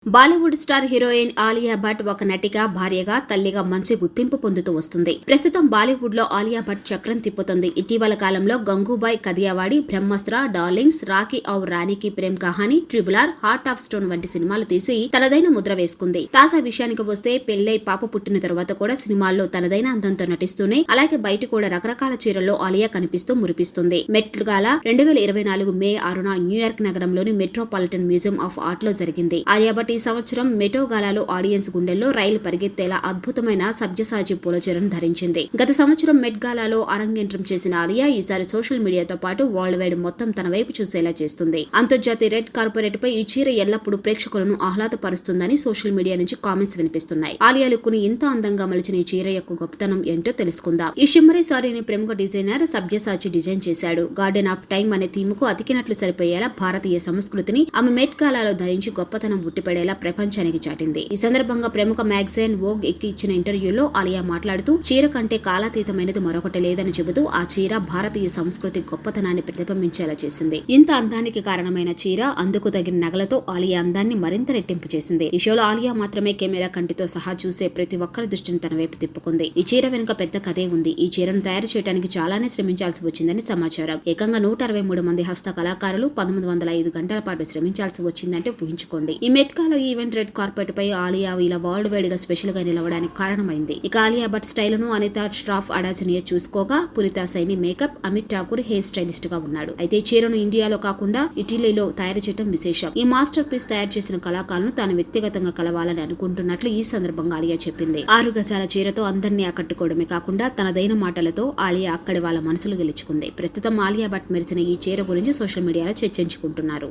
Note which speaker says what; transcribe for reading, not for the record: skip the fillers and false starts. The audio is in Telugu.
Speaker 1: బాలీవుడ్ స్టార్ హీరోయిన్ ఆలియా భట్ ఒక నటిగా, భార్యగా, తల్లిగా మంచి గుర్తింపు పొందుతూ వస్తుంది. ప్రస్తుతం బాలీవుడ్ లో ఆలియా భట్ చక్రం తిప్పుతుంది. ఇటీవల కాలంలో Gangubai Kathiawadi, Brahmastra, Darlings, Rocky aur Rani ki Prem Kahani, triple R, heart of stone వంటి సినిమాలు తీసి తనదైన ముద్ర వేసుకుంది. తాజా విషయానికి వస్తే పెళ్లై పాప పుట్టిన తరువాత కూడా సినిమాల్లో తనదైన అందంతో నటిస్తూనే, అలాగే బయట కూడా రకరకాల చీరల్లో ఆలియా కనిపిస్తూ మురిపిస్తుంది. మెట్ గాలా 2024 మే 6న న్యూయార్క్ నగరంలోని మెట్రోపాలిటన్ మ్యూజియం ఆఫ్ ఆర్ట్ లో జరిగింది. ఆలియా భట్ ఈ సంవత్సరం మెటోగాలాలో ఆడియన్స్ గుండెల్లో రైలు పరిగెత్తేలా అద్భుతమైన సబ్జసాజీ పూల చీరను ధరించింది. గత సంవత్సరం మెట్ గాలాలో అరంగేట్రం చేసిన ఆలియా ఈసారి సోషల్ మీడియాతో పాటు వరల్డ్ వైడ్ మొత్తం తన వైపు చూసేలా చేస్తుంది. అంతర్జాతీయ రెడ్ కార్పొరేట్ పై ఈ చీర ఎల్లప్పుడూ ప్రేక్షకులను ఆహ్లాదపరుస్తుందని సోషల్ మీడియా నుంచి కామెంట్స్ వినిపిస్తున్నాయి. ఆలియా లుక్ ని ఇంత అందంగా మలిచిన ఈ చీర యొక్క గొప్పతనం ఏంటో తెలుసుకుందాం. ఈ షిమ్మరీ సారీని ప్రముఖ డిజైనర్ సబ్జసాజీ డిజైన్ చేశాడు. గార్డెన్ ఆఫ్ టైమ్ అనే థీమ్ కు అతికినట్లు సరిపోయేలా భారతీయ సంస్కృతిని ఆమె మెట్ గాలాలో ధరించి గొప్పతనం ఉట్టిపడేలా ప్రపంచానికి చాటింది. ఈ సందర్భంగా ప్రముఖ మ్యాగజైన్ వోగ్ ఎక్కి ఇచ్చిన ఇంటర్వ్యూలో ఆలియా మాట్లాడుతూ, చీర కంటే కాలాతీతమైనది మరొకటి లేదని చెబుతూ ఆ చీర భారతీయ సంస్కృతి గొప్పతనాన్ని ప్రతిబింబించేలా చేసింది. ఇంత అందానికి కారణమైన చీర, అందుకు తగిన నగలతో ఆలియా అందాన్ని మరింత రెట్టింపు చేసింది. ఈ షోలో ఆలియా మాత్రమే కెమెరా కంటితో సహా చూసే ప్రతి ఒక్కరి దృష్టిని తన వైపు తిప్పుకుంది. ఈ చీర వెనుక పెద్ద కథే ఉంది. ఈ చీరను తయారు చేయడానికి చాలానే శ్రమించాల్సి వచ్చిందని సమాచారం. ఏకంగా 163 మంది హస్త కళాకారులు 1905 గంటల పాటు శ్రమించాల్సి వచ్చిందంటే ఊహించుకోండి. ఈ మెట్ గాలా ఈవెంట్ రెడ్ కార్పెట్ పై ఆలియా ఇలా వరల్డ్ వైడ్ గా స్పెషల్ గా నిలవడానికి కారణమైంది. ఇక ఆలియా భట్ స్టైల్ ను అనితా ష్రాఫ్ అడాజనియా చూసుకోగా, Punita Saini makeup, Amit Thakur hair stylist గా ఉన్నాడు. అయితే చీరను ఇండియాలో కాకుండా ఇటలీలో తయారు చేయడం విశేషం. ఈ మాస్టర్ పీస్ తయారు చేసిన కళాకారులను తాను వ్యక్తిగతంగా కలవాలని అనుకుంటున్నట్లు ఈ సందర్భంగా ఆలియా చెప్పింది. 6 గజాల చీరతో అందరినీ ఆకట్టుకోవడమే కాకుండా తనదైన మాటలతో ఆలియా అక్కడి వాళ్ళ మనసులు గెలుచుకుంది. ప్రస్తుతం ఆలియా భట్ మెరిసిన ఈ చీర గురించి సోషల్ మీడియాలో చర్చించుకుంటున్నారు.